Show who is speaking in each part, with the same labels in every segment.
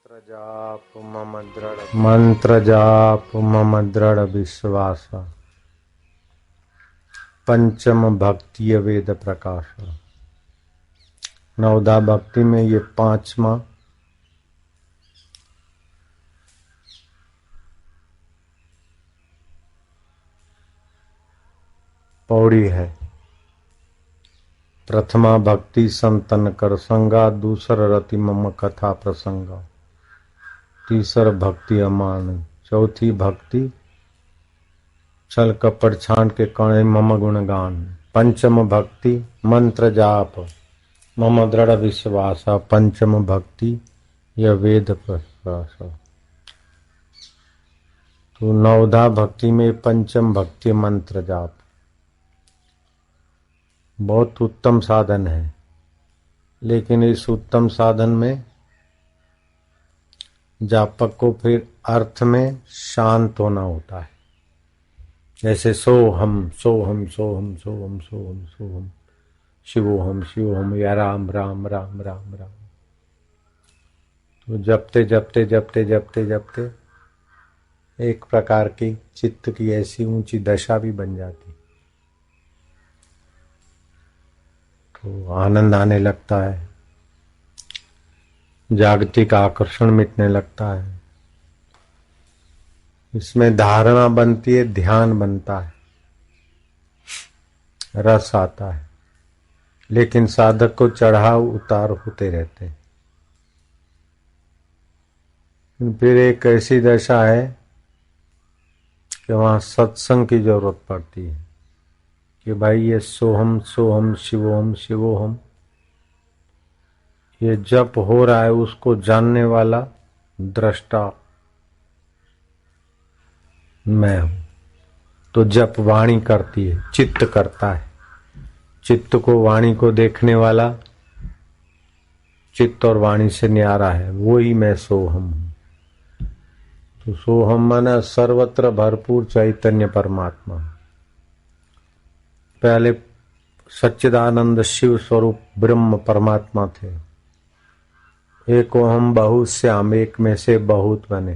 Speaker 1: मंत्र जाप मम दृढ़ विश्वास पंचम भक्ति वेद प्रकाश। नवदा भक्ति में ये पांचवा पौड़ी है। प्रथमा भक्ति संतन कर संगा, दूसर रति मम कथा प्रसंगा, तीसर भक्ति अमान, चौथी भक्ति छल कपट छांट के कणे मम गुणगान, पंचम भक्ति मंत्र जाप मम दृढ़ विश्वास, पंचम भक्ति यह वेद प्रकाश। तो नवधा भक्ति में पंचम भक्ति मंत्र जाप बहुत उत्तम साधन है, लेकिन इस उत्तम साधन में जापक को फिर अर्थ में शांत होना होता है। जैसे सोहम सोहम सोहम सोहम सोहम सोहम, शिवोहम शिवोहम, या राम राम राम राम राम। तो जपते जपते जपते जपते जपते एक प्रकार की चित्त की ऐसी ऊंची दशा भी बन जाती, तो आनंद आने लगता है, जागतिक आकर्षण मिटने लगता है। इसमें धारणा बनती है, ध्यान बनता है, रस आता है, लेकिन साधक को चढ़ाव उतार होते रहते हैं। फिर एक ऐसी दशा है कि वहां सत्संग की जरूरत पड़ती है कि भाई ये सोहम सोहम शिवोहम शिवोहम ये जप हो रहा है, उसको जानने वाला दृष्टा मैं हूं। तो जप वाणी करती है, चित्त करता है, चित्त को वाणी को देखने वाला चित्त और वाणी से न्यारा है, वो ही मैं सोहम हूं। तो सोहम माना सर्वत्र भरपूर चैतन्य परमात्मा। पहले सच्चिदानंद शिव स्वरूप ब्रह्म परमात्मा थे। एको हम बहुत श्याम, एक में से बहुत बने।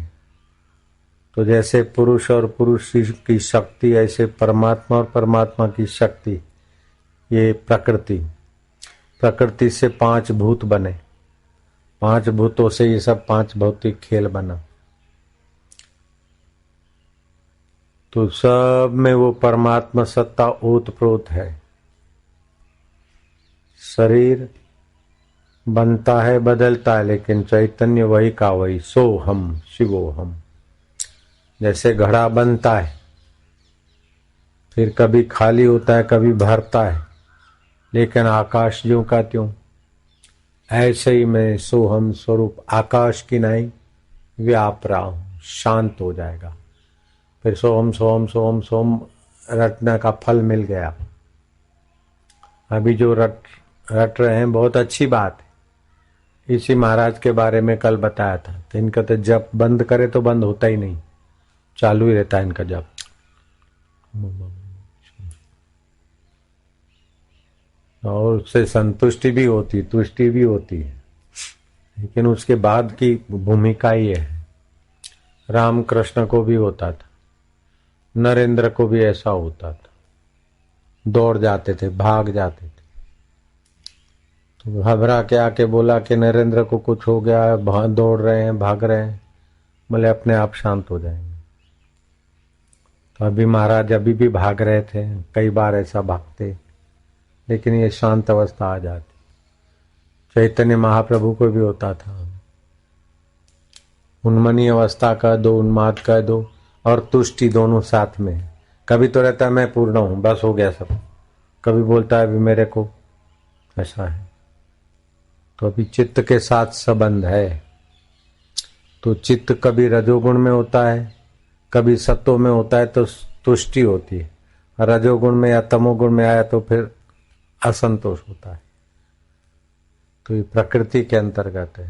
Speaker 1: तो जैसे पुरुष और पुरुष की शक्ति, ऐसे परमात्मा और परमात्मा की शक्ति, ये प्रकृति, प्रकृति से पांच भूत बने, पांच भूतों से ये सब पांच भौतिक खेल बना। तो सब में वो परमात्मा सत्ता ओतप्रोत है। शरीर बनता है बदलता है, लेकिन चैतन्य वही का वही, सो हम शिवो हम। जैसे घड़ा बनता है, फिर कभी खाली होता है कभी भरता है, लेकिन आकाश ज्यों का त्यों। ऐसे ही मैं सोहम स्वरूप आकाश की नहीं व्याप रहा हूं, शांत हो जाएगा। फिर सोहम सोहम सोहम सोहम रटने का फल मिल गया। अभी जो रट रहे हैं बहुत अच्छी बात है। इसी महाराज के बारे में कल बताया था, तो इनका तो जप बंद करे तो बंद होता ही नहीं, चालू ही रहता है इनका जप। और उससे संतुष्टि भी होती, तुष्टि भी होती है, लेकिन उसके बाद की भूमिका ये है। रामकृष्ण को भी होता था, नरेंद्र को भी ऐसा होता था, दौड़ जाते थे, भाग जाते थे। तो घबरा के आके बोला कि नरेंद्र को कुछ हो गया है, दौड़ रहे हैं भाग रहे हैं। बोले अपने आप शांत हो जाएंगे। तो अभी महाराज अभी भी भाग रहे थे, कई बार ऐसा भागते, लेकिन ये शांत अवस्था आ जाती। चैतन्य महाप्रभु को भी होता था। उन्मनी अवस्था कह दो, उन्माद कह दो, और तुष्टि दोनों साथ में। कभी तो रहता है मैं पूर्ण हूं, बस हो गया सब, कभी बोलता है अभी मेरे को ऐसा है। तो अभी चित्त के साथ संबंध है। तो चित्त कभी रजोगुण में होता है, कभी सत्व में होता है, तो तुष्टि होती है। रजोगुण में या तमोगुण में आया तो फिर असंतोष होता है। तो ये प्रकृति के अंतर्गत है।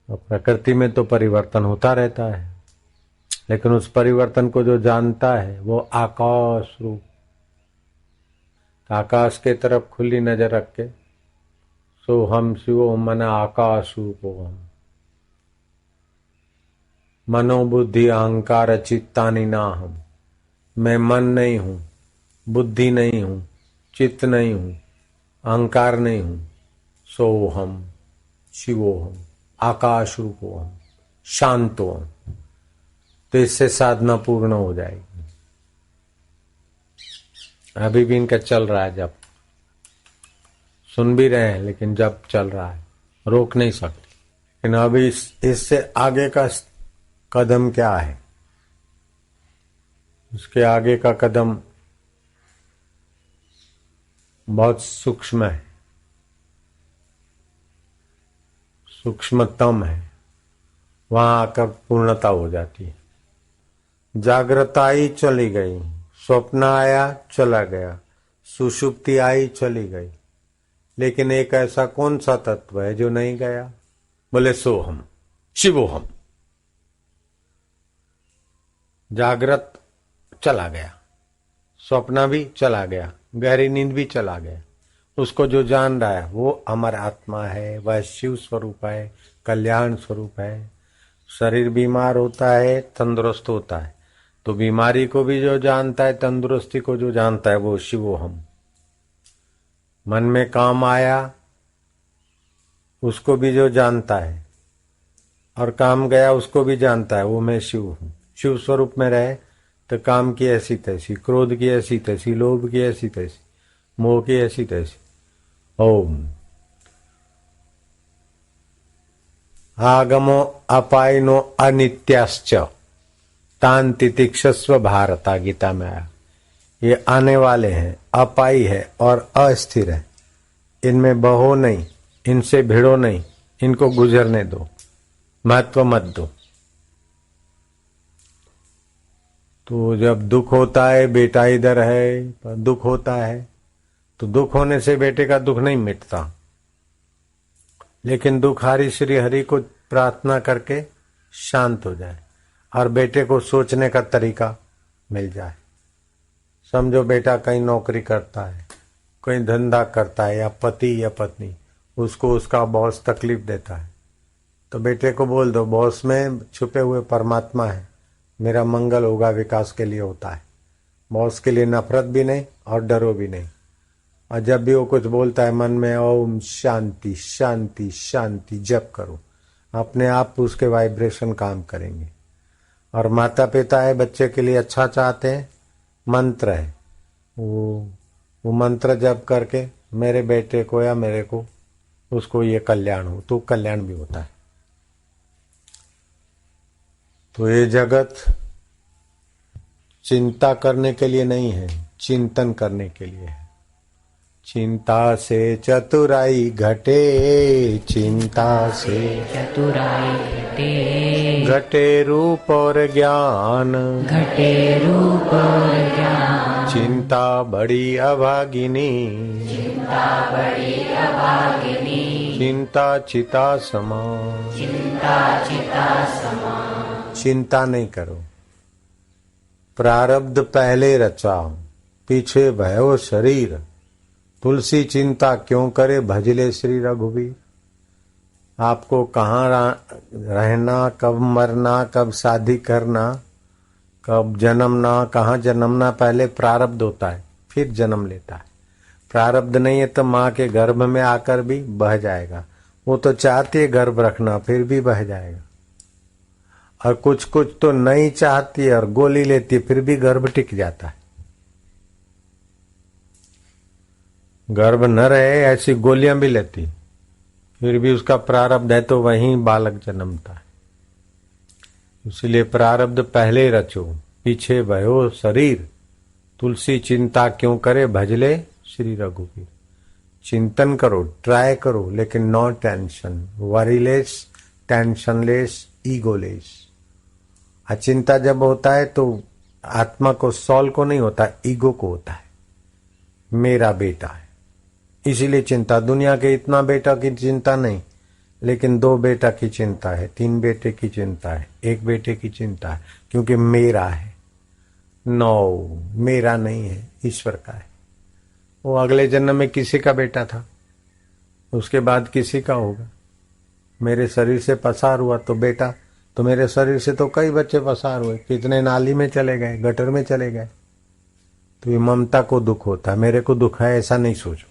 Speaker 1: और प्रकृति में तो परिवर्तन होता रहता है, लेकिन उस परिवर्तन को जो जानता है वो आकाश रूप, आकाश के तरफ खुली नजर रख के सो हम शिवो मन आकाश रूप हो हम, मनोबुद्धि अहंकार चित्तानि नाहम। मैं मन नहीं हूं, बुद्धि नहीं हूं, चित्त नहीं हूं, अहंकार नहीं हूं। सोहम शिवोहम आकाश रूपोहम शांतोहम। तो इससे साधना पूर्ण हो जाएगी। अभी भी इनका चल रहा है जब, सुन भी रहे हैं लेकिन जब चल रहा है, रोक नहीं सकते। लेकिन अभी इससे आगे का कदम क्या है? उसके आगे का कदम बहुत सूक्ष्म है, सूक्ष्मतम है। वहां आकर पूर्णता हो जाती है। जागृत आई चली गई, स्वप्न आया चला गया, सुषुप्ति आई चली गई, लेकिन एक ऐसा कौन सा तत्व है जो नहीं गया? बोले सोहम शिवोहम। जागृत चला गया, स्वप्न भी चला गया, गहरी नींद भी चला गया। उसको जो जान रहा है वो अमर आत्मा है, वह शिव स्वरूप है, कल्याण स्वरूप है। शरीर बीमार होता है, तंदुरुस्त होता है, तो बीमारी को भी जो जानता है, तंदुरुस्ती को जो जानता है, वो शिवोहम। मन में काम आया, उसको भी जो जानता है, और काम गया उसको भी जानता है, वो मैं शिव हूं। शिव स्वरूप में रहे तो काम की ऐसी तैसी, क्रोध की ऐसी तैसी, लोभ की ऐसी तैसी, मोह की ऐसी तैसी। ओम आगमो अपायनो अनित्याश्च तान तितिक्षस्व भारता, गीता में आया। ये आने वाले हैं, अपाई है और अस्थिर है, इनमें बहो नहीं, इनसे भिड़ो नहीं, इनको गुजरने दो, महत्व मत दो। तो जब दुख होता है, बेटा इधर है, पर दुख होता है, तो दुख होने से बेटे का दुख नहीं मिटता, लेकिन दुखारी श्री हरि को प्रार्थना करके शांत हो जाए और बेटे को सोचने का तरीका मिल जाए। समझो बेटा कहीं नौकरी करता है, कोई धंधा करता है, या पति या पत्नी, उसको उसका बॉस तकलीफ देता है, तो बेटे को बोल दो बॉस में छुपे हुए परमात्मा है, मेरा मंगल होगा, विकास के लिए होता है। बॉस के लिए नफरत भी नहीं और डरो भी नहीं। और जब भी वो कुछ बोलता है मन में ओम शांति शांति शांति जप करो, अपने आप उसके वाइब्रेशन काम करेंगे। और माता पिता है, बच्चे के लिए अच्छा चाहते हैं, मंत्र है, वो मंत्र जप करके मेरे बेटे को या मेरे को, उसको ये कल्याण हो, तो कल्याण भी होता है। तो ये जगत चिंता करने के लिए नहीं है, चिंतन करने के लिए है। चिंता से चतुराई घटे, चिंता से
Speaker 2: चतुराई घटे,
Speaker 1: घटे रूप और ज्ञान,
Speaker 2: घटे रूप और ज्ञान।
Speaker 1: चिंता बड़ी अभागिनी,
Speaker 2: चिंता बड़ी अभागिनी,
Speaker 1: चिंता चिता समा,
Speaker 2: चिंता चिता समा।
Speaker 1: चिंता नहीं करो, प्रारब्ध पहले रचा, पीछे भयो शरीर, तुलसी चिंता क्यों करे, भजले श्री रघुवीर। आपको कहाँ रहना, कब मरना, कब शादी करना, कब जन्मना, कहाँ जन्मना, पहले प्रारब्ध होता है, फिर जन्म लेता है। प्रारब्ध नहीं है तो माँ के गर्भ में आकर भी बह जाएगा। वो तो चाहती है गर्भ रखना, फिर भी बह जाएगा। और कुछ कुछ तो नहीं चाहती है और गोली लेती है, फिर भी गर्भ टिक जाता है। गर्भ न रहे ऐसी गोलियां भी लेती, फिर भी उसका प्रारब्ध है तो वहीं बालक जन्मता है। इसलिए प्रारब्ध पहले रचो, पीछे भयो शरीर, तुलसी चिंता क्यों करे, भजले श्री रघुवीर। चिंतन करो, ट्राई करो, लेकिन नो टेंशन, वरीलेस, टेंशनलेस, ईगोलेस। अचिंता जब होता है तो आत्मा को, सॉल को नहीं होता, ईगो को होता है, मेरा बेटा है। इसीलिए चिंता, दुनिया के इतना बेटा की चिंता नहीं, लेकिन 2 बेटा की चिंता है, 3 बेटे की चिंता है, 1 बेटे की चिंता है, क्योंकि मेरा है। नो, मेरा नहीं है, ईश्वर का है। वो अगले जन्म में किसी का बेटा था, उसके बाद किसी का होगा। मेरे शरीर से पसार हुआ तो बेटा तो मेरे शरीर से तो कई बच्चे पसार हुए, कितने नाली में चले गए, गटर में चले गए। तो ये ममता को दुख होता है, मेरे को दुख है ऐसा नहीं सोचो।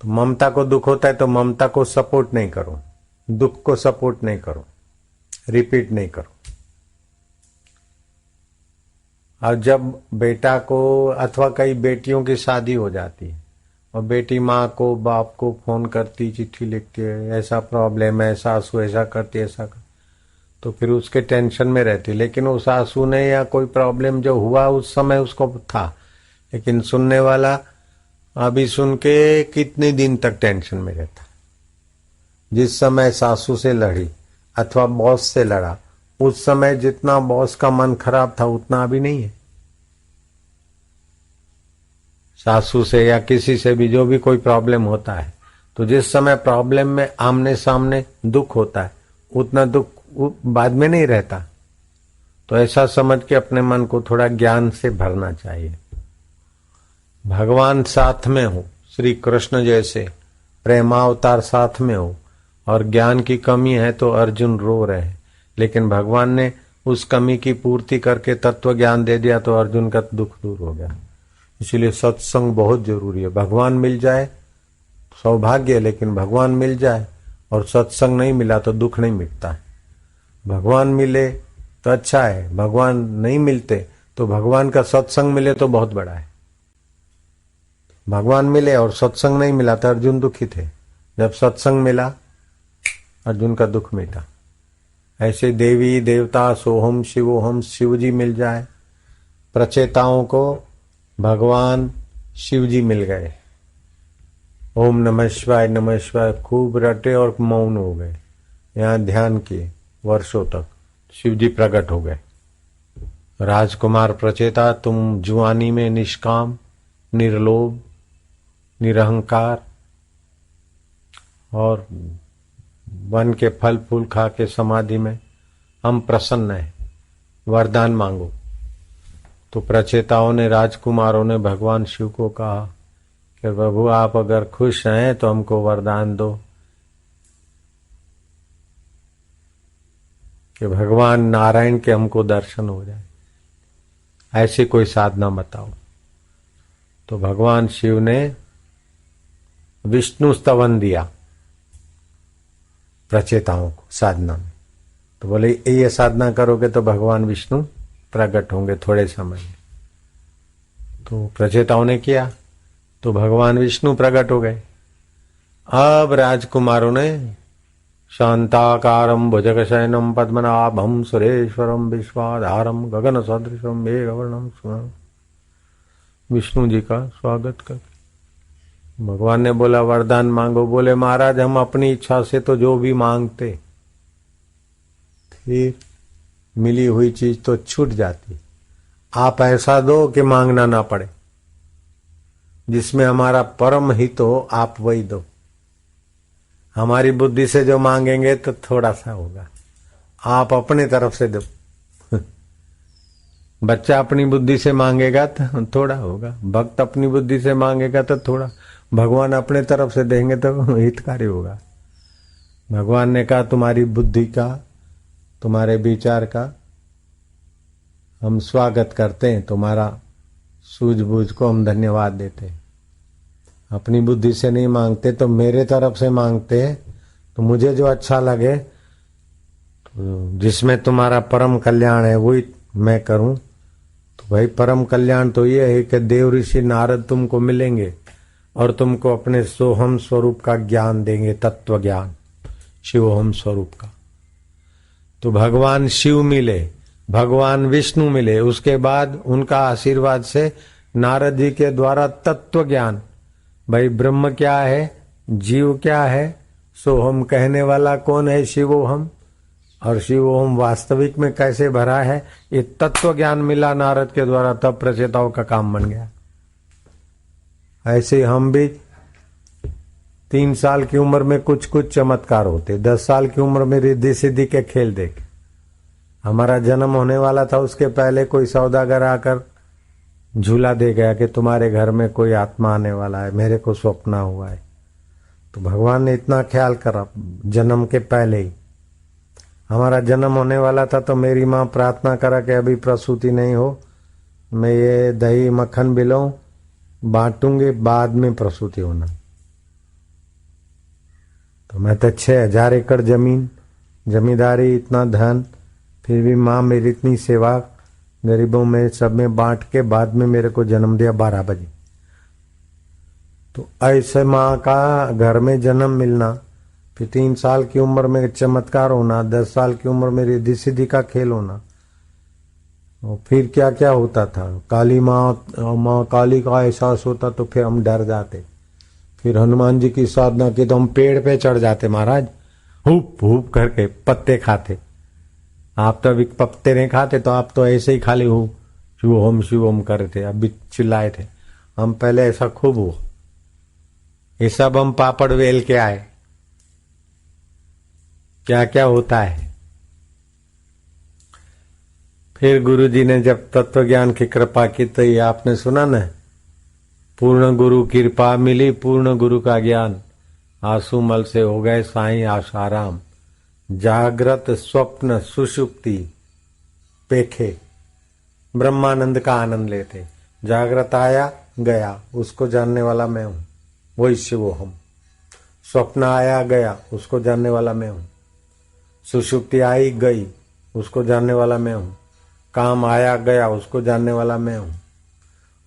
Speaker 1: तो ममता को दुख होता है तो ममता को सपोर्ट नहीं करो, दुख को सपोर्ट नहीं करो, रिपीट नहीं करो। और जब बेटा को अथवा कई बेटियों की शादी हो जाती है और बेटी माँ को बाप को फोन करती, चिट्ठी लिखती है, ऐसा प्रॉब्लम है, सासू ऐसा करती, ऐसा कर, तो फिर उसके टेंशन में रहती। लेकिन उस सासू ने या कोई प्रॉब्लम जो हुआ उस समय उसको था, लेकिन सुनने वाला अभी सुन के कितने दिन तक टेंशन में रहता। जिस समय सासू से लड़ी अथवा बॉस से लड़ा, उस समय जितना बॉस का मन खराब था उतना अभी नहीं है। सासू से या किसी से भी जो भी कोई प्रॉब्लम होता है, तो जिस समय प्रॉब्लम में आमने सामने दुख होता है उतना दुख बाद में नहीं रहता। तो ऐसा समझ के अपने मन को थोड़ा ज्ञान से भरना चाहिए। भगवान साथ में हो, श्री कृष्ण जैसे प्रेमावतार साथ में हो, और ज्ञान की कमी है तो अर्जुन रो रहे हैं, लेकिन भगवान ने उस कमी की पूर्ति करके तत्व ज्ञान दे दिया तो अर्जुन का दुख दूर हो गया। इसीलिए सत्संग बहुत जरूरी है। भगवान मिल जाए सौभाग्य, लेकिन भगवान मिल जाए और सत्संग नहीं मिला तो दुख नहीं मिटता है। भगवान मिले तो अच्छा है, भगवान नहीं मिलते तो भगवान का सत्संग मिले तो बहुत बड़ा है। भगवान मिले और सत्संग नहीं मिला तो अर्जुन दुखी थे, जब सत्संग मिला अर्जुन का दुख मिटा। ऐसे देवी देवता सोहम शिवोहम, शिव जी मिल जाए, प्रचेताओं को भगवान शिव जी मिल गए। ओम नमः शिवाय नमः शिवाय खूब रटे और मौन हो गए, यहाँ ध्यान किए वर्षों तक, शिव जी प्रकट हो गए। राजकुमार प्रचेता, तुम जुआनी में निष्काम, निर्लोभ, निरहंकार और वन के फल फूल खा के समाधि में, हम प्रसन्न हैं, वरदान मांगो। तो प्रचेताओं ने, राजकुमारों ने भगवान शिव को कहा कि प्रभु आप अगर खुश हैं तो हमको वरदान दो कि भगवान नारायण के हमको दर्शन हो जाए, ऐसी कोई साधना बताओ। तो भगवान शिव ने विष्णु स्तवन दिया प्रचेताओं को साधना में। तो बोले ये साधना करोगे तो भगवान विष्णु प्रकट होंगे थोड़े समय में। तो प्रचेताओं ने किया तो भगवान विष्णु प्रकट हो गए। अब राजकुमारों ने शांताकारं भुजगशयनं पद्मनाभं सुरेश्वरं विश्वाधारं गगन सदृशं मेघवर्णं सुवर्णं, विष्णु जी का स्वागत कर। भगवान ने बोला वरदान मांगो। बोले महाराज हम अपनी इच्छा से तो जो भी मांगते, फिर मिली हुई चीज तो छूट जाती। आप ऐसा दो कि मांगना ना पड़े, जिसमें हमारा परम हित हो, आप वही दो। हमारी बुद्धि से जो मांगेंगे तो थोड़ा सा होगा, आप अपने तरफ से दो। बच्चा अपनी बुद्धि से मांगेगा तो थोड़ा होगा, भक्त अपनी बुद्धि से मांगेगा तो थोड़ा, भगवान अपने तरफ से देंगे तो हितकारी होगा। भगवान ने कहा तुम्हारी बुद्धि का, तुम्हारे विचार का हम स्वागत करते हैं, तुम्हारा सूझबूझ को हम धन्यवाद देते हैं। अपनी बुद्धि से नहीं मांगते तो मेरे तरफ से मांगते, तो मुझे जो अच्छा लगे, तो जिसमें तुम्हारा परम कल्याण है वही मैं करूं। तो भाई परम कल्याण तो ये है कि देव ऋषि नारद तुमको मिलेंगे और तुमको अपने सोहम स्वरूप का ज्ञान देंगे, तत्व ज्ञान, शिवोहम स्वरूप का। तो भगवान शिव मिले, भगवान विष्णु मिले, उसके बाद उनका आशीर्वाद से नारद जी के द्वारा तत्व ज्ञान, भाई ब्रह्म क्या है, जीव क्या है, सोहम कहने वाला कौन है, शिवोहम, और शिवोहम वास्तविक में कैसे भरा है, ये तत्व ज्ञान मिला नारद के द्वारा। तब प्रचेताओं का काम बन गया। ऐसे हम भी 3 साल की उम्र में कुछ कुछ चमत्कार होते, 10 साल की उम्र में रिद्धि सिद्धि के खेल देख। हमारा जन्म होने वाला था, उसके पहले कोई सौदागर आकर झूला दे गया कि तुम्हारे घर में कोई आत्मा आने वाला है, मेरे को स्वप्न हुआ है। तो भगवान ने इतना ख्याल करा जन्म के पहले ही। हमारा जन्म होने वाला था तो मेरी माँ प्रार्थना करा कि अभी प्रसूति नहीं हो, मैं ये दही मक्खन बिलाऊं बांटूंगी, बाद में प्रसूति होना। तो मैं तो 6,000 एकड़ जमीन, जमींदारी, इतना धन, फिर भी माँ मेरी इतनी सेवा गरीबों में सब में बांट के बाद में मेरे को जन्म दिया 12 बजे। तो ऐसे माँ का घर में जन्म मिलना, फिर 3 साल की उम्र में चमत्कार होना, 10 साल की उम्र में रिद्धि सिद्धि का खेल होना, और फिर क्या क्या होता था। काली माँ काली का एहसास होता तो फिर हम डर जाते। फिर हनुमान जी की साधना की तो हम पेड़ पे चढ़ जाते महाराज, हुप हुप करके पत्ते खाते। आप तो अभी पत्ते नहीं खाते, तो आप तो ऐसे ही खाली हो शिव होम कर रहे थे, अभी चिल्लाए थे। हम पहले ऐसा खूब हुआ, ये सब हम पापड़ वेल के आए, क्या क्या होता है। फिर गुरु जी ने जब तत्व ज्ञान की कृपा की तो ये आपने सुना न, पूर्ण गुरु कृपा मिली पूर्ण गुरु का ज्ञान, आंसू मल से हो गए साईं आशाराम, जागृत स्वप्न सुषुप्ति पेखे ब्रह्मानंद का आनंद लेते। जागृत आया गया उसको जानने वाला मैं हूं, वही शिवो हम। स्वप्न आया गया उसको जानने वाला मैं हूं, सुषुप्ति आई गई उसको जानने वाला मैं हूं, काम आया गया उसको जानने वाला मैं हूं,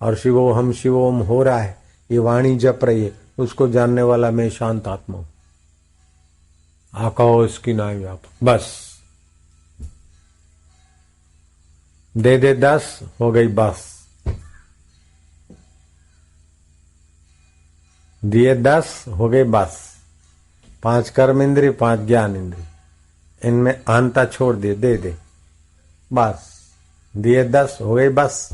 Speaker 1: और शिवोम हो रहा है, ये वाणी जप रही है, उसको जानने वाला मैं शांत आत्मा हूं। आकाओ इसकी नाई आप बस दे 10 हो गई बस, दिए 10 हो गई बस। 5 कर्म इंद्रिय 5 ज्ञान इंद्रिय, इनमें अहंता छोड़ दे दे बस, दिए 10 हो गई बस।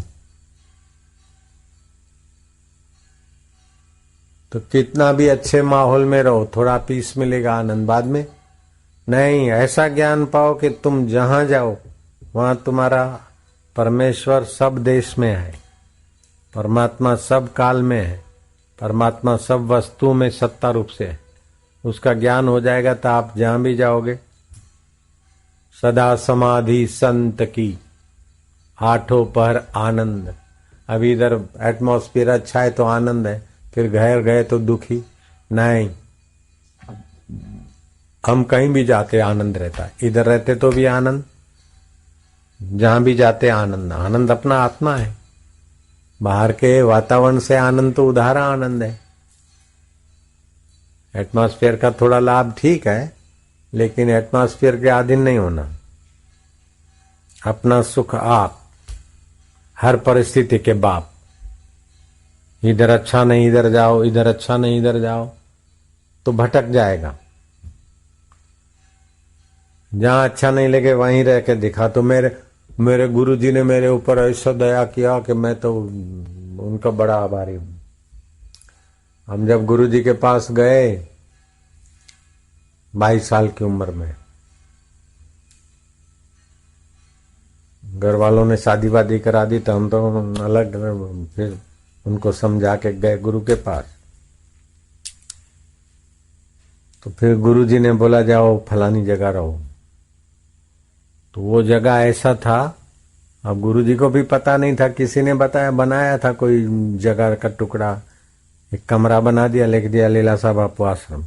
Speaker 1: तो कितना भी अच्छे माहौल में रहो, थोड़ा पीस मिलेगा, आनंद बाद में नहीं। ऐसा ज्ञान पाओ कि तुम जहां जाओ वहां तुम्हारा परमेश्वर सब देश में है, परमात्मा सब काल में है, परमात्मा सब वस्तु में सत्ता रूप से है। उसका ज्ञान हो जाएगा तो आप जहां भी जाओगे सदा समाधि संत की, आठों पहर आनंद। अभी इधर एटमॉस्फेयर अच्छा है तो आनंद है, फिर घर गए तो दुखी नहीं। हम कहीं भी जाते आनंद रहता है, इधर रहते तो भी आनंद, जहां भी जाते आनंद। आनंद अपना आत्मा है, बाहर के वातावरण से आनंद तो उधारा आनंद है। एटमॉस्फेयर का थोड़ा लाभ ठीक है, लेकिन एटमॉस्फेयर के अधीन नहीं होना। अपना सुख आप, हर परिस्थिति के बाप। इधर अच्छा नहीं इधर जाओ, इधर अच्छा नहीं इधर जाओ, तो भटक जाएगा। जहां अच्छा नहीं लगे वहीं रह के दिखा। तो मेरे गुरु जी ने मेरे ऊपर ऐसा दया किया कि मैं तो उनका बड़ा आभारी हूं। हम जब गुरु जी के पास गए 22 साल की उम्र में, घर वालों ने शादी वादी करा दी तो हम तो अलग, फिर उनको समझा के गए गुरु के पास। तो फिर गुरु जी ने बोला जाओ फलानी जगह रहो। तो वो जगह ऐसा था, अब गुरु जी को भी पता नहीं था, किसी ने बताया, बनाया था कोई जगह का टुकड़ा, एक कमरा बना दिया, लिख दिया लीलाशाह बापू आश्रम।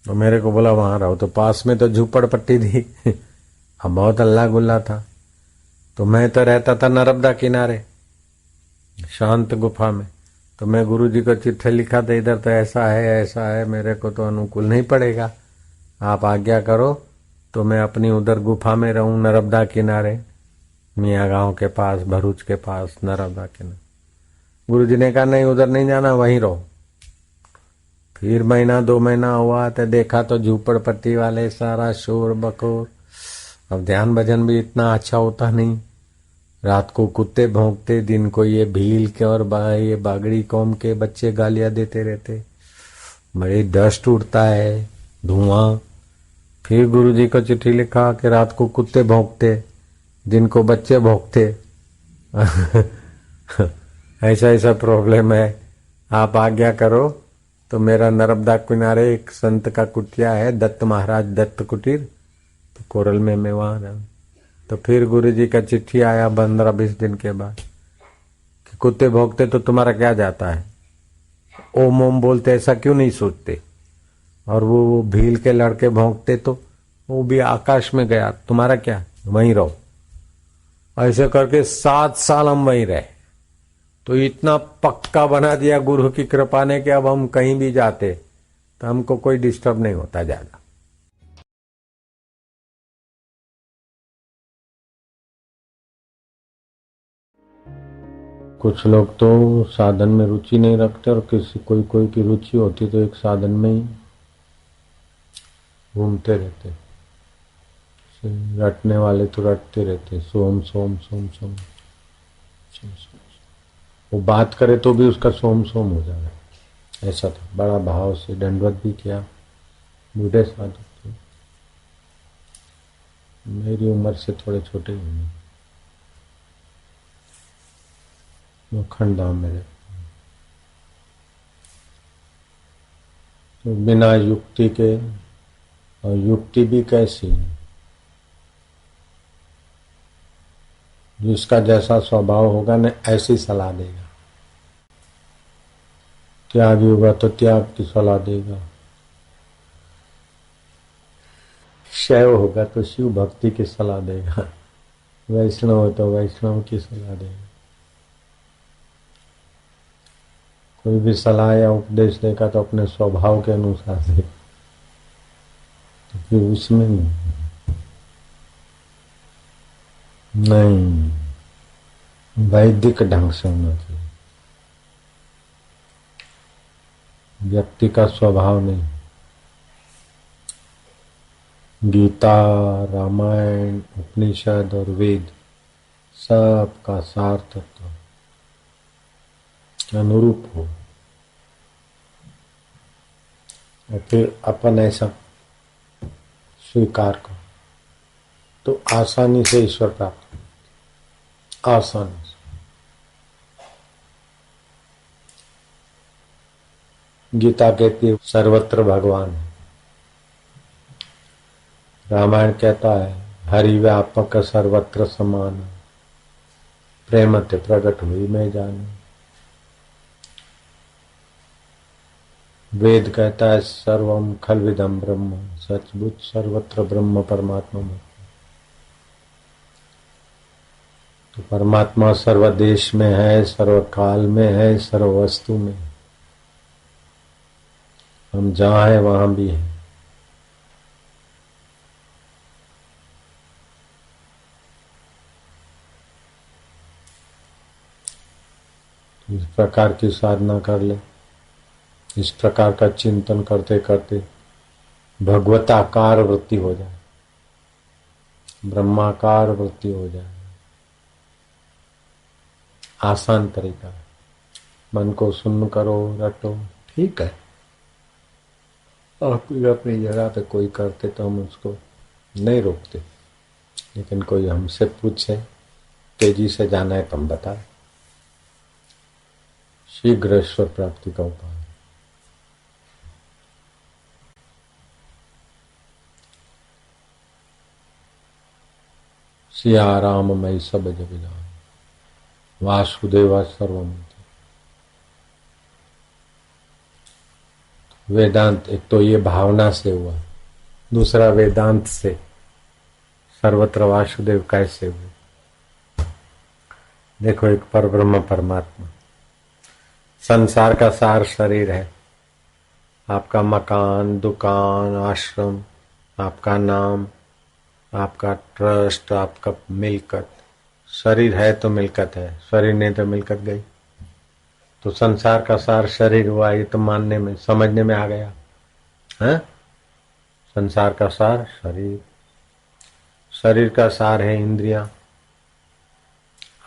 Speaker 1: तो मेरे को बोला वहां रहो। तो पास में तो झूपड़पट्टी थी अब बहुत अल्लाह गुल्ला था। तो मैं तो रहता था नर्मदा किनारे शांत गुफा में। तो मैं गुरु जी को चिट्ठी लिखा था, इधर तो ऐसा है, मेरे को तो अनुकूल नहीं पड़ेगा, आप आज्ञा करो तो मैं अपनी उधर गुफा में रहूं नर्मदा किनारे, मियाँ गांव के पास, भरूच के पास नर्मदा किनारे। गुरु जी ने कहा नहीं उधर नहीं जाना, वहीं रहो। फिर महीना 2 महीना हुआ तो देखा तो झूपड़पट्टी वाले सारा शोर बकोर। अब ध्यान भजन भी इतना अच्छा होता नहीं, रात को कुत्ते भौंकते, दिन को ये भील के और ये बागड़ी कौम के बच्चे गालियां देते रहते, बड़ी डस्ट उड़ता है, धुआं। फिर गुरु जी को चिट्ठी लिखा कि रात को कुत्ते भौंकते, दिन को बच्चे भौंकते ऐसा ऐसा प्रॉब्लम है, आप आज्ञा करो तो मेरा नर्मदा किनारे एक संत का कुटिया है, दत्त महाराज दत्त कुटीर, तो कोरल में मैं वहां रहा। तो फिर गुरु जी का चिट्ठी आया 15-20 दिन के बाद कि कुत्ते भौंकते तो तुम्हारा क्या जाता है, ओम ओम बोलते ऐसा क्यों नहीं सोचते, और वो भील के लड़के भौंकते तो वो भी आकाश में गया, तुम्हारा क्या, वहीं रहो। ऐसे करके 7 साल हम वहीं रहे। तो इतना पक्का बना दिया गुरु की कृपा ने कि अब हम कहीं भी जाते तो हमको कोई डिस्टर्ब नहीं होता ज्यादा। कुछ लोग तो साधन में रुचि नहीं रखते और किसी कोई कोई की रुचि होती तो एक साधन में ही घूमते रहते। रटने वाले तो रटते रहते, सोम सोम सोम सोम सोम सोम। वो बात करे तो भी उसका सोम सोम हो जाए, ऐसा था। बड़ा भाव से दंडवत भी किया। बूढ़े साधु थे, मेरी उम्र से थोड़े छोटे ही होंगे। मक्खन धाम में रहते। तो बिना युक्ति के, और युक्ति भी कैसी, जिसका जैसा स्वभाव होगा न ऐसी सलाह देगा। त्यागी होगा तो त्याग की सलाह देगा, शैव होगा तो शिव भक्ति की सलाह देगा, वैष्णव हो तो वैष्णव की सलाह देगा। कोई भी सलाह या उपदेश देगा तो अपने स्वभाव के अनुसार दे, तो फिर उसमें नहीं, वैदिक ढंग से होना चाहिए, व्यक्ति का स्वभाव नहीं। गीता, रामायण, उपनिषद और वेद सब का सार तत्व के अनुरूप हो, और फिर अपन ऐसा स्वीकार करो तो आसानी से ईश्वर प्राप्त, आसानी से। गीता कहती है सर्वत्र भगवान है, रामायण कहता है हरि व्यापक सर्वत्र समान, प्रेम ते प्रगट हुई मैं जान। वेद कहता है सर्वम खलविदम ब्रह्म, सचमुच सर्वत्र ब्रह्म परमात्मा में। तो परमात्मा सर्वदेश में है, सर्वकाल में है, सर्व वस्तु में। हम जहां हैं वहां भी है। इस प्रकार की साधना कर ले, इस प्रकार का चिंतन करते करते भगवताकार वृत्ति हो जाए, ब्रह्माकार वृत्ति हो जाए। आसान तरीका है। मन को सुन्न करो, रटो, ठीक है। अपनी जगह पे कोई करते तो हम उसको नहीं रोकते, लेकिन कोई हमसे पूछे तेजी से जाना है तो हम बताए। शीघ्र ईश्वर प्राप्ति का उपाय। सिया राम मई सब जग जान, वासुदेव सर्वमिति। वेदांत एक तो ये भावना से हुआ, दूसरा वेदांत से सर्वत्र वासुदेव कैसे हुए। देखो एक परब्रह्म परमात्मा, संसार का सार शरीर है, आपका मकान, दुकान, आश्रम, आपका नाम, आपका ट्रस्ट, आपका मिल्कत। शरीर है तो मिल्कत है, शरीर नहीं तो मिल्कत गई। तो संसार का सार शरीर हुआ, ये तो मानने में समझने में आ गया है। संसार का सार शरीर, शरीर का सार है इंद्रियां,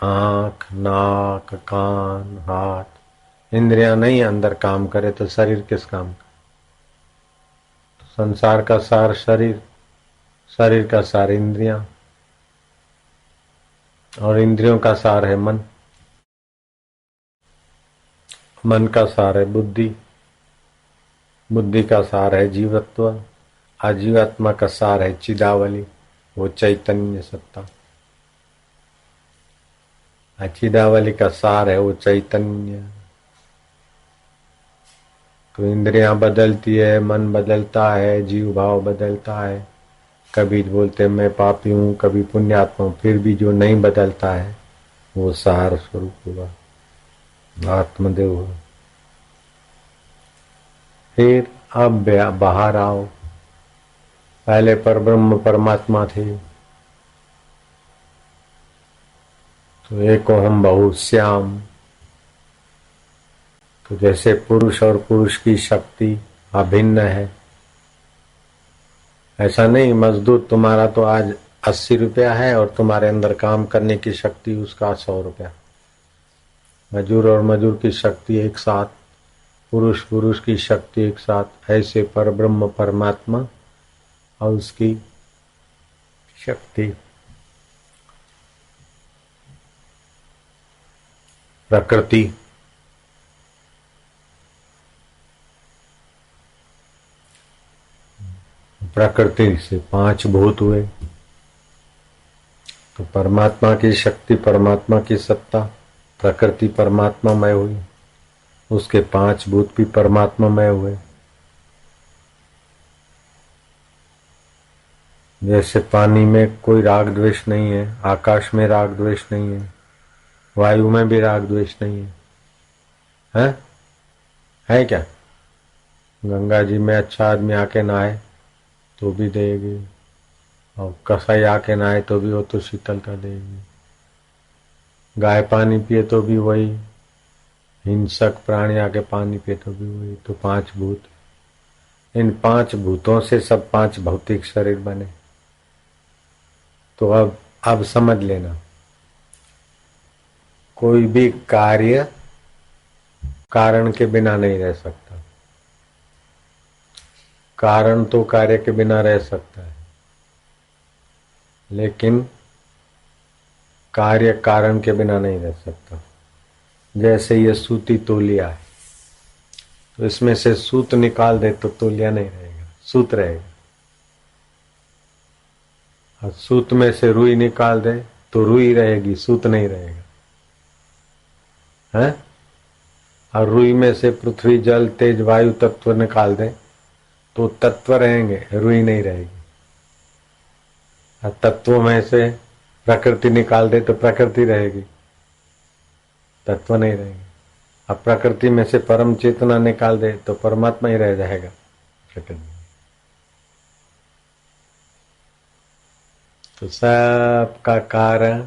Speaker 1: आंख, नाक, कान, हाथ। इंद्रियां नहीं अंदर काम करे तो शरीर किस काम का। तो संसार का सार शरीर, शरीर का सार इंद्रियां, और इंद्रियों का सार है मन, मन का सार है बुद्धि, बुद्धि का सार है जीवत्व, आजीवात्मा का सार है चिदावली, वो चैतन्य सत्ता। अचिदावली का सार है वो चैतन्य। तो इंद्रियां बदलती है, मन बदलता है, जीव भाव बदलता है। कभी बोलते मैं पापी हूं, कभी पुण्यात्मा हूं, फिर भी जो नहीं बदलता है वो सार स्वरूप हुआ, आत्मदेव हुआ। फिर अब बाहर आओ। पहले परब्रह्म परमात्मा थे, तो एको हम बहुश्याम। तो जैसे पुरुष और पुरुष की शक्ति अभिन्न है, ऐसा नहीं मजदूर तुम्हारा तो आज 80 रुपया है और तुम्हारे अंदर काम करने की शक्ति उसका 100 रुपया। मजदूर और मजदूर की शक्ति एक साथ, पुरुष पुरुष की शक्ति एक साथ। ऐसे परब्रह्म परमात्मा और उसकी शक्ति प्रकृति, प्रकृति से 5 भूत हुए। तो परमात्मा की शक्ति, परमात्मा की सत्ता, प्रकृति परमात्मामय हुई, उसके 5 भूत भी परमात्मामय हुए। जैसे पानी में कोई राग द्वेष नहीं है, आकाश में राग द्वेष नहीं है, वायु में भी राग द्वेष नहीं है, है क्या? गंगा जी में अच्छा आदमी आके नहाए तो भी देगी, और कसाई आके नहाए तो भी वो तो शीतलता देगी। गाय पानी पिए तो भी वही, हिंसक प्राणी आके पानी पिए तो भी वही। तो 5 भूत, इन 5 भूतों से सब 5 भौतिक शरीर बने। तो अब समझ लेना, कोई भी कार्य कारण के बिना नहीं रह सकता। कारण तो कार्य के बिना रह सकता है, लेकिन कार्य कारण के बिना नहीं रह सकता। जैसे ये सूती तौलिया है, तो इसमें से सूत निकाल दे तो तौलिया नहीं रहेगा, सूत रहेगा। और सूत में से रुई निकाल दे तो रुई रहेगी, सूत नहीं रहेगा, है? और रुई में से पृथ्वी जल तेज वायु तत्व निकाल दे तो तत्व रहेंगे, रुई नहीं रहेगी। और तत्वों में से प्रकृति निकाल दे तो प्रकृति रहेगी, तत्व नहीं रहेगी। अब प्रकृति में से परम चेतना निकाल दे तो परमात्मा ही रह जाएगा प्रकृति। तो सबका कारण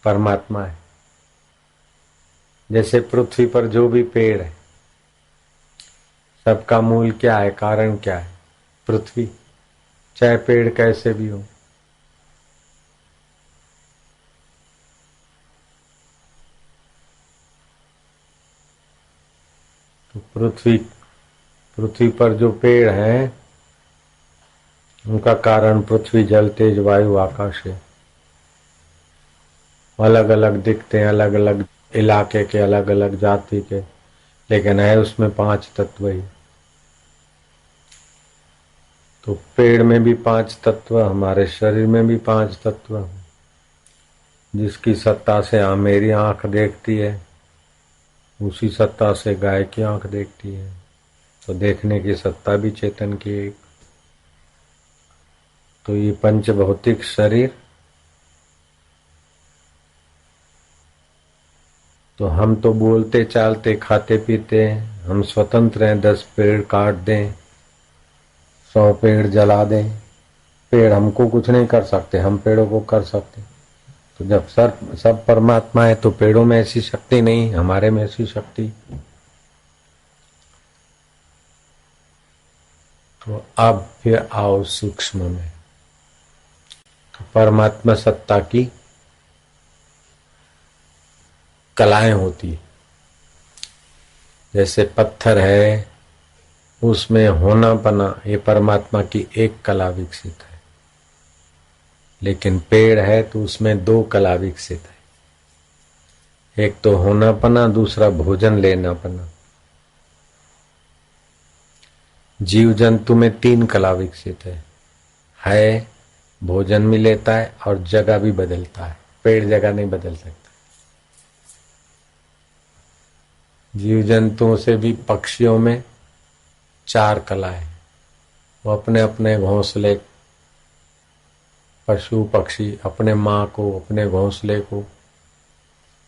Speaker 1: परमात्मा है। जैसे पृथ्वी पर जो भी पेड़ है, सबका मूल क्या है, कारण क्या है? पृथ्वी। चाहे पेड़ कैसे भी हो, तो पृथ्वी पर जो पेड़ हैं उनका कारण पृथ्वी जल तेज वायु आकाश है। अलग अलग दिखते हैं, अलग अलग इलाके के, अलग अलग जाति के, लेकिन है उसमें 5 तत्व ही। तो पेड़ में भी 5 तत्व, हमारे शरीर में भी 5 तत्व। जिसकी सत्ता से मेरी आंख देखती है, उसी सत्ता से गाय की आंख देखती है। तो देखने की सत्ता भी चेतन की एक। तो ये पंच भौतिक शरीर, तो हम तो बोलते चालते खाते पीते हैं, हम स्वतंत्र हैं। 10 पेड़ काट दें, 100 पेड़ जला दें, पेड़ हमको कुछ नहीं कर सकते, हम पेड़ों को कर सकते। तो जब सब परमात्मा है तो पेड़ों में ऐसी शक्ति नहीं, हमारे में ऐसी शक्ति। तो अब फिर आओ सूक्ष्म में। तो परमात्मा सत्ता की कलाएं होती है। जैसे पत्थर है, उसमें होना पना, ये परमात्मा की एक कला विकसित है। लेकिन पेड़ है तो उसमें 2 कला विकसित है। एक तो होना पना, दूसरा भोजन लेना पना। जीव जंतु में 3 कला विकसित है भोजन भी लेता है और जगह भी बदलता है। पेड़ जगह नहीं बदल सकता। जीव जंतुओं से भी पक्षियों में 4 कला है। वो अपने अपने घोंसले, पशु पक्षी अपने माँ को, अपने घोंसले को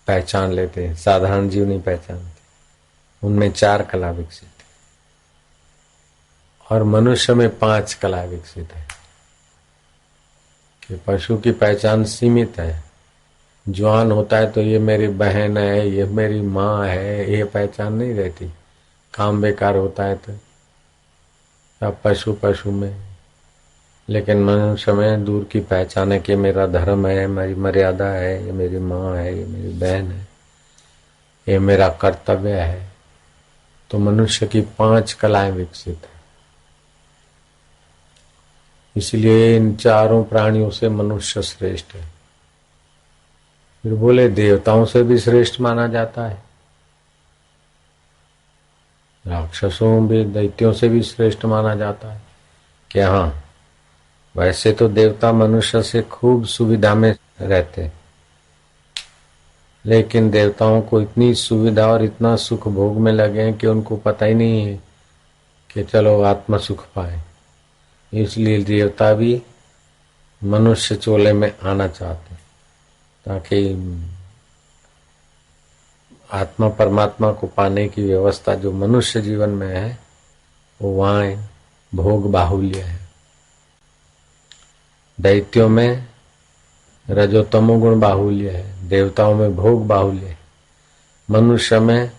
Speaker 1: पहचान लेते हैं। साधारण जीव नहीं पहचानते। उनमें 4 कला विकसित है और मनुष्य में 5 कला विकसित है। कि पशु की पहचान सीमित है। जवान होता है तो ये मेरी बहन है, ये मेरी माँ है, ये पहचान नहीं रहती। काम बेकार होता है तो सब पशु पशु में। लेकिन मनुष्य में दूर की पहचान है कि मेरा धर्म है, मेरी मर्यादा है, ये मेरी माँ है, ये मेरी बहन है, ये मेरा कर्तव्य है। तो मनुष्य की 5 कलाएं विकसित है। इसलिए इन चारों प्राणियों से मनुष्य श्रेष्ठ है। फिर बोले देवताओं से भी श्रेष्ठ माना जाता है, राक्षसों भी, दैत्यों से भी श्रेष्ठ माना जाता है। क्या? हाँ, वैसे तो देवता मनुष्य से खूब सुविधा में रहते, लेकिन देवताओं को इतनी सुविधा और इतना सुख भोग में लगे हैं कि उनको पता ही नहीं है कि चलो आत्म सुख पाए। इसलिए देवता भी मनुष्य चोले में आना चाहते ताकि आत्मा परमात्मा को पाने की व्यवस्था जो मनुष्य जीवन में है वो वहाँ भोग बाहुल्य है। दैत्यों में रजोतमो गुण बाहुल्य है, देवताओं में भोग बाहुल्य है। मनुष्य में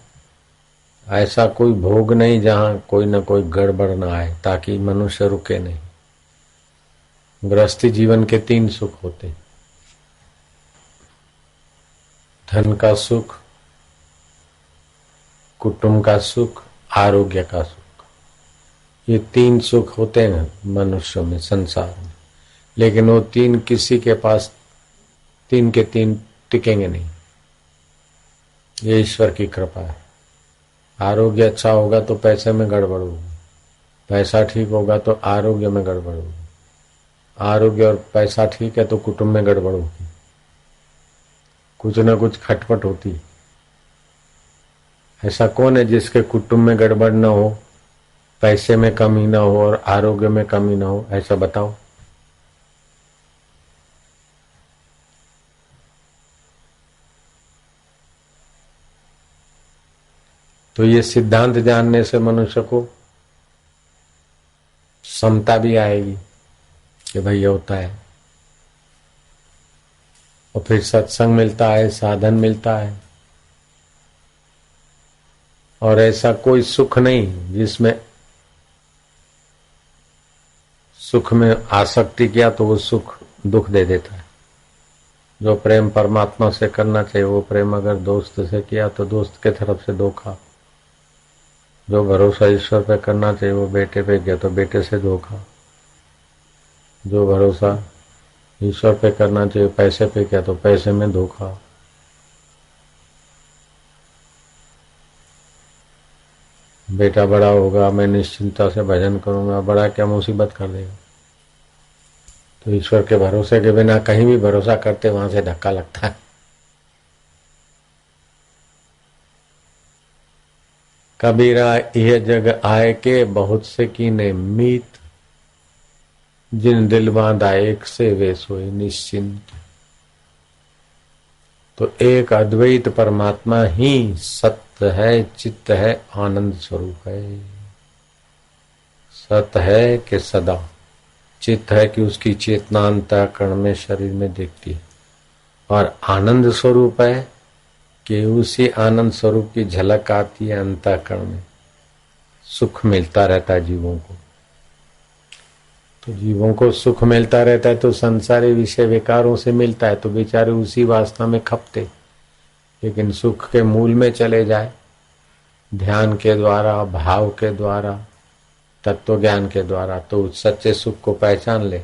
Speaker 1: ऐसा कोई भोग नहीं जहाँ कोई न कोई गड़बड़ न आए, ताकि मनुष्य रुके नहीं। गृहस्थी जीवन के 3 सुख होते, धन का सुख, कुटुंब का सुख, आरोग्य का सुख। ये 3 सुख होते हैं मनुष्य में, संसार में। लेकिन वो 3 किसी के पास 3 के 3 टिकेंगे नहीं। ये ईश्वर की कृपा है। आरोग्य अच्छा होगा तो पैसे में गड़बड़ होगी, पैसा ठीक होगा तो आरोग्य में गड़बड़ होगी, आरोग्य और पैसा ठीक है तो कुटुंब में गड़बड़ होगी। कुछ न कुछ खटपट होती। ऐसा कौन है जिसके कुटुंब में गड़बड़ न हो, पैसे में कमी न हो और आरोग्य में कमी न हो? ऐसा बताओ। तो ये सिद्धांत जानने से मनुष्य को समता भी आएगी कि भाई ये होता है। और फिर सत्संग मिलता है, साधन मिलता है। और ऐसा कोई सुख नहीं जिसमें सुख में आसक्ति किया तो वो सुख दुख दे देता है। जो प्रेम परमात्मा से करना चाहिए वो प्रेम अगर दोस्त से किया तो दोस्त के तरफ से धोखा। जो भरोसा ईश्वर पे करना चाहिए वो बेटे पे किया तो बेटे से धोखा। जो भरोसा ईश्वर पे करना चाहिए पैसे पे किया तो पैसे में धोखा। बेटा बड़ा होगा, मैं निश्चिंता से भजन करूंगा, बड़ा क्या मुसीबत कर देगा। तो ईश्वर के भरोसे के बिना कहीं भी भरोसा करते वहां से धक्का लगता है। कबीरा यह जग आए के बहुत से कीने मीत, जिन दिल बांधा एक से वे सोए निश्चिंत। तो एक अद्वैत परमात्मा ही सत्य है, चित्त है, आनंद स्वरूप है। सत्य है कि सदा, चित्त है कि उसकी चेतना अंतःकरण में शरीर में दिखती है, और आनंद स्वरूप है कि उसी आनंद स्वरूप की झलक आती है अंतःकरण में। सुख मिलता रहता है जीवों को। तो जीवों को सुख मिलता रहता है तो संसारी विषय विकारों से मिलता है तो बेचारे उसी वासना में खपते। लेकिन सुख के मूल में चले जाए, ध्यान के द्वारा, भाव के द्वारा, तत्व ज्ञान के द्वारा, तो सच्चे सुख को पहचान ले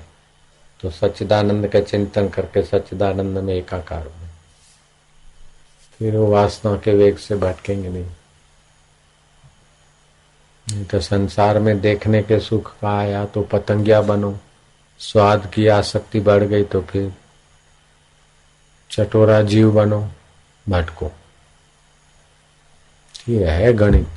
Speaker 1: तो सच्चिदानंद का चिंतन करके सच्चिदानंद में एकाकार हो, फिर वो वासना के वेग से भटकेंगे नहीं। नहीं तो संसार में देखने के सुख का आया तो पतंगिया बनो, स्वाद की आसक्ति बढ़ गई तो फिर चटोरा जीव बनो, भटको। ये है गणित।